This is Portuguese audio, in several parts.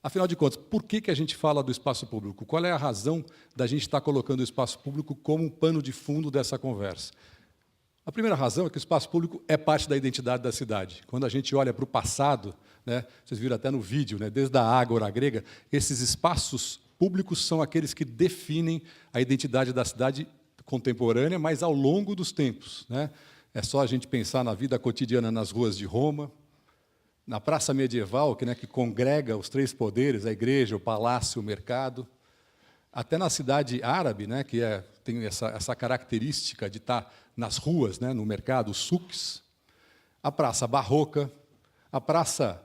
Afinal de contas, por que a gente fala do espaço público? Qual é a razão da gente estar colocando o espaço público como um pano de fundo dessa conversa? A primeira razão é que o espaço público é parte da identidade da cidade. Quando a gente olha para o passado, né, vocês viram até no vídeo, né, desde a ágora grega, esses espaços públicos são aqueles que definem a identidade da cidade contemporânea, mas ao longo dos tempos, né? É só a gente pensar na vida cotidiana nas ruas de Roma, na praça medieval, que congrega os três poderes, a igreja, o palácio, o mercado, até na cidade árabe, né, tem essa característica de estar nas ruas, né, no mercado, os souks, a praça barroca, a praça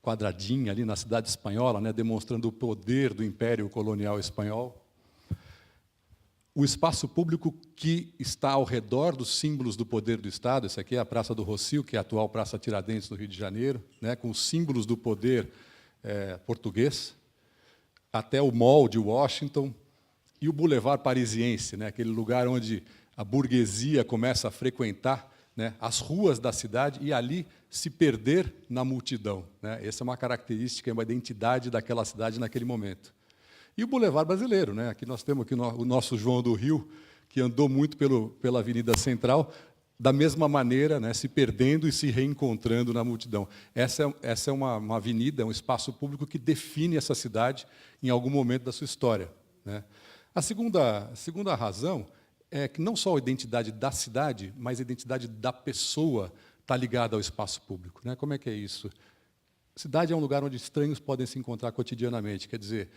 quadradinha ali na cidade espanhola, né, demonstrando o poder do Império Colonial Espanhol, o espaço público que está ao redor dos símbolos do poder do Estado. Essa aqui é a Praça do Rossio, que é a atual Praça Tiradentes, no Rio de Janeiro, né, com os símbolos do poder português, até o Mall de Washington, e o Boulevard Parisiense, né, aquele lugar onde a burguesia começa a frequentar, né, as ruas da cidade e ali se perder na multidão, né. Essa é uma característica, é uma identidade daquela cidade naquele momento. E o Boulevard Brasileiro, né? Aqui nós temos aqui o nosso João do Rio, que andou muito pela Avenida Central, da mesma maneira, né, se perdendo e se reencontrando na multidão. Essa é uma avenida, é um espaço público que define essa cidade em algum momento da sua história, né? A segunda razão é que não só a identidade da cidade, mas a identidade da pessoa está ligada ao espaço público, né? Como é que é isso? A cidade é um lugar onde estranhos podem se encontrar cotidianamente, quer dizer,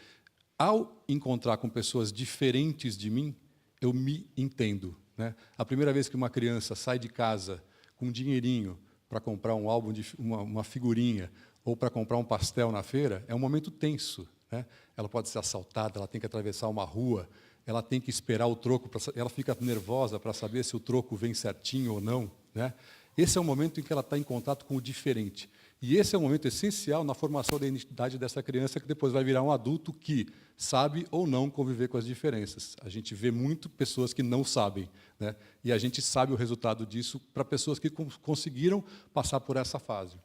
ao encontrar com pessoas diferentes de mim, eu me entendo, né? A primeira vez que uma criança sai de casa com um dinheirinho para comprar um álbum, uma figurinha, ou para comprar um pastel na feira, é um momento tenso, né? Ela pode ser assaltada, ela tem que atravessar uma rua, ela tem que esperar o troco, ela fica nervosa para saber se o troco vem certinho ou não, né? Esse é o momento em que ela está em contato com o diferente. E esse é um momento essencial na formação da identidade dessa criança, que depois vai virar um adulto que sabe ou não conviver com as diferenças. A gente vê muito pessoas que não sabem, né? E a gente sabe o resultado disso para pessoas que conseguiram passar por essa fase.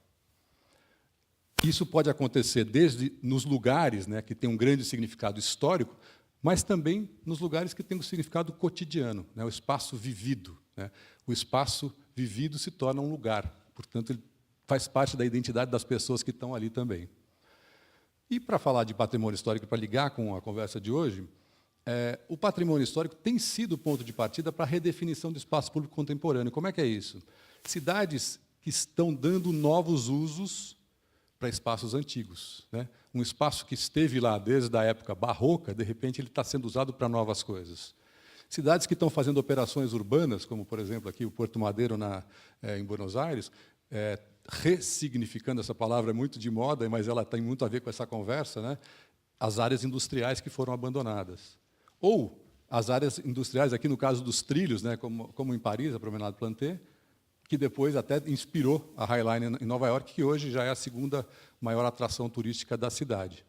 Isso pode acontecer desde nos lugares, né, que têm um grande significado histórico, mas também nos lugares que têm um significado cotidiano, né, o espaço vivido, né? O espaço vivido se torna um lugar, portanto, ele faz parte da identidade das pessoas que estão ali também. E, para falar de patrimônio histórico, para ligar com a conversa de hoje, o patrimônio histórico tem sido o ponto de partida para a redefinição do espaço público contemporâneo. Como é que é isso? Cidades que estão dando novos usos para espaços antigos, né? Um espaço que esteve lá desde a época barroca, de repente, ele está sendo usado para novas coisas. Cidades que estão fazendo operações urbanas, como, por exemplo, aqui o Porto Madeiro, em Buenos Aires, ressignificando, essa palavra é muito de moda, mas ela tem muito a ver com essa conversa, né? As áreas industriais que foram abandonadas. Ou as áreas industriais, aqui no caso dos trilhos, né? como em Paris, a Promenade Planté, que depois até inspirou a High Line em Nova York, que hoje já é a segunda maior atração turística da cidade.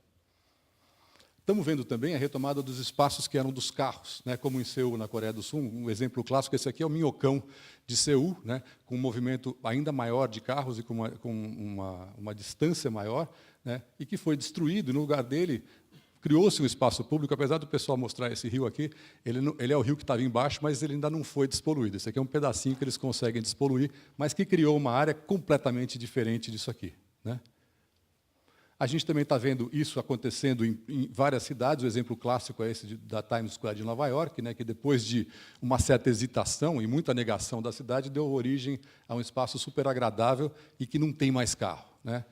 Estamos vendo também a retomada dos espaços que eram dos carros, né, como em Seul, na Coreia do Sul. Um exemplo clássico, esse aqui é o Minhocão de Seul, né, com um movimento ainda maior de carros e com uma distância maior, né, e que foi destruído, e no lugar dele criou-se um espaço público. Apesar do pessoal mostrar esse rio aqui, ele é o rio que estava embaixo, mas ele ainda não foi despoluído. Esse aqui é um pedacinho que eles conseguem despoluir, mas que criou uma área completamente diferente disso aqui, né? A gente também está vendo isso acontecendo em várias cidades. O exemplo clássico é esse da Times Square de Nova York, né, que depois de uma certa hesitação e muita negação da cidade, deu origem a um espaço super agradável e que não tem mais carro, né?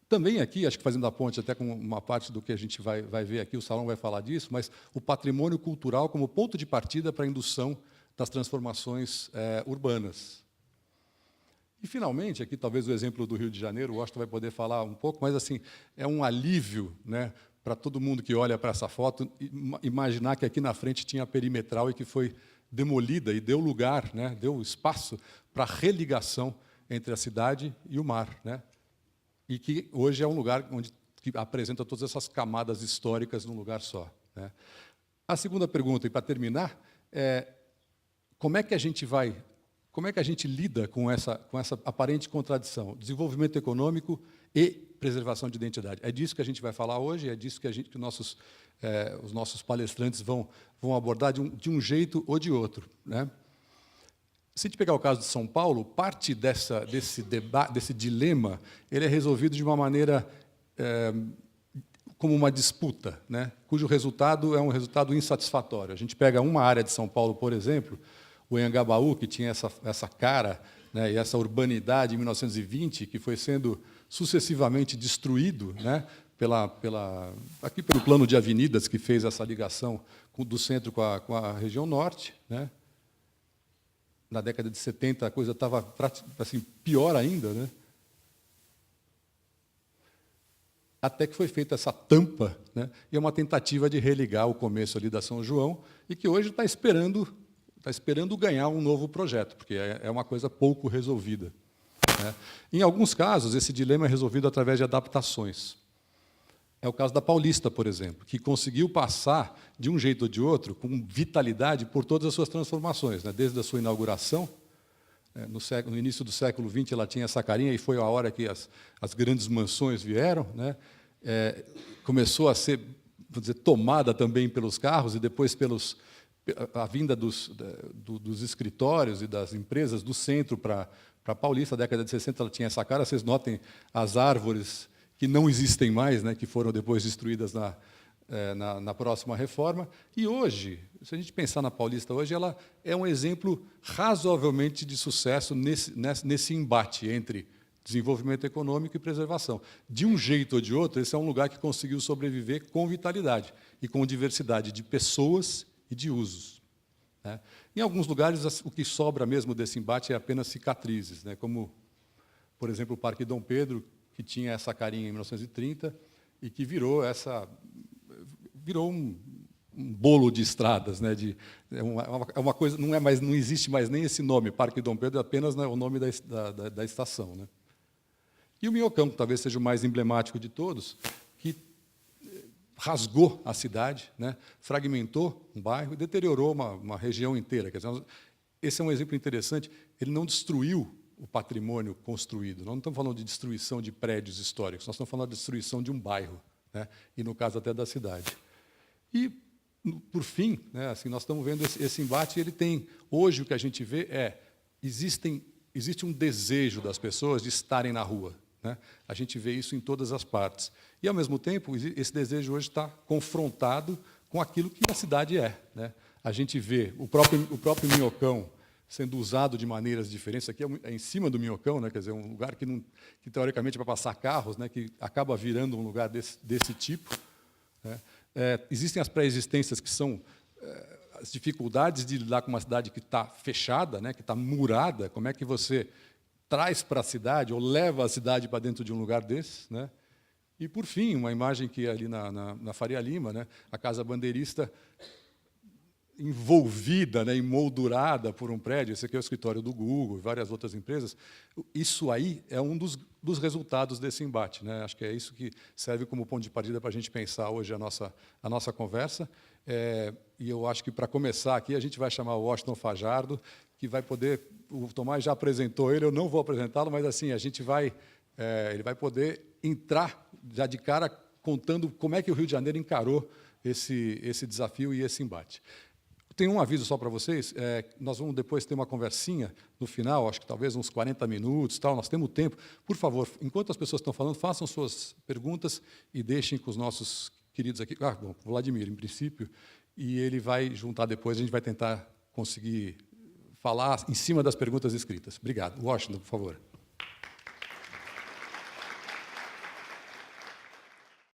Também aqui, acho que fazendo a ponte até com uma parte do que a gente vai ver aqui, o salão vai falar disso, mas o patrimônio cultural como ponto de partida para a indução das transformações urbanas. E, finalmente, aqui talvez o exemplo do Rio de Janeiro, o Washington vai poder falar um pouco, mas assim, é um alívio, né, para todo mundo que olha para essa foto, imaginar que aqui na frente tinha a perimetral e que foi demolida e deu lugar, né, deu espaço para a religação entre a cidade e o mar, né, e que hoje é um lugar que apresenta todas essas camadas históricas num lugar só, né. A segunda pergunta, e para terminar, é como é que a gente lida com essa aparente contradição? Desenvolvimento econômico e preservação de identidade. É disso que a gente vai falar hoje, é disso que os nossos palestrantes vão abordar de um jeito ou de outro, né? Se a gente pegar o caso de São Paulo, parte desse dilema ele é resolvido de uma maneira como uma disputa, né? Cujo resultado é um resultado insatisfatório. A gente pega uma área de São Paulo, por exemplo, o Anhangabaú, que tinha essa cara, né, e essa urbanidade em 1920, que foi sendo sucessivamente destruído, né, aqui pelo plano de avenidas que fez essa ligação do centro com a região norte, né? Na década de 70 a coisa estava assim, pior ainda, né? Até que foi feita essa tampa, né? E é uma tentativa de religar o começo ali da São João, e que hoje está esperando ganhar um novo projeto, porque é uma coisa pouco resolvida, né? Em alguns casos, esse dilema é resolvido através de adaptações. É o caso da Paulista, por exemplo, que conseguiu passar, de um jeito ou de outro, com vitalidade, por todas as suas transformações, né? Desde a sua inauguração, no início do século XX, ela tinha essa carinha, e foi a hora que as grandes mansões vieram, né? Começou a ser, vou dizer, tomada também pelos carros, e depois a vinda dos escritórios e das empresas do centro para a Paulista. Na década de 60, ela tinha essa cara. Vocês notem as árvores que não existem mais, né, que foram depois destruídas na próxima reforma. E hoje, se a gente pensar na Paulista hoje, ela é um exemplo razoavelmente de sucesso nesse embate entre desenvolvimento econômico e preservação. De um jeito ou de outro, esse é um lugar que conseguiu sobreviver com vitalidade e com diversidade de pessoas e de usos, né? Em alguns lugares, o que sobra mesmo desse embate é apenas cicatrizes, né, como, por exemplo, o Parque Dom Pedro, que tinha essa carinha em 1930 e que virou um bolo de estradas, né? É uma coisa, não existe mais nem esse nome, Parque Dom Pedro, é apenas, né, o nome da estação, né? E o Minhocão, que talvez seja o mais emblemático de todos, que rasgou a cidade, né? Fragmentou um bairro e deteriorou uma região inteira. Quer dizer, esse é um exemplo interessante. Ele não destruiu o patrimônio construído. Nós não estamos falando de destruição de prédios históricos, nós estamos falando de destruição de um bairro, né? E, no caso, até da cidade. E, por fim, né, assim, nós estamos vendo esse embate, ele tem, hoje, o que a gente vê existe um desejo das pessoas de estarem na rua, né? A gente vê isso em todas as partes. E, ao mesmo tempo, esse desejo hoje está confrontado com aquilo que a cidade é, né? A gente vê o próprio Minhocão sendo usado de maneiras diferentes. Aqui é em cima do Minhocão, né? Quer dizer, um lugar que teoricamente, é para passar carros, né? Que acaba virando um lugar desse tipo, né? Existem as pré-existências, que são as dificuldades de lidar com uma cidade que está fechada, né? Que está murada. Como é que você traz para a cidade, ou leva a cidade para dentro de um lugar desse, né? E, por fim, uma imagem que é ali na Faria Lima, né? A Casa Bandeirista envolvida, né, emoldurada por um prédio. Esse aqui é o escritório do Google e várias outras empresas. Isso aí é um dos resultados desse embate, né? Acho que é isso que serve como ponto de partida para a gente pensar hoje a nossa conversa. E eu acho que, para começar aqui, a gente vai chamar o Washington Fajardo, que vai poder... O Tomás já apresentou ele, eu não vou apresentá-lo, mas assim, ele vai poder entrar já de cara contando como é que o Rio de Janeiro encarou esse desafio e esse embate. Tem um aviso só para vocês, nós vamos depois ter uma conversinha no final, acho que talvez uns 40 minutos, nós temos tempo. Por favor, enquanto as pessoas estão falando, façam suas perguntas e deixem com os nossos queridos aqui. Bom, o Vladimir, em princípio, e ele vai juntar depois, a gente vai tentar conseguir falar em cima das perguntas escritas. Obrigado. Washington, por favor.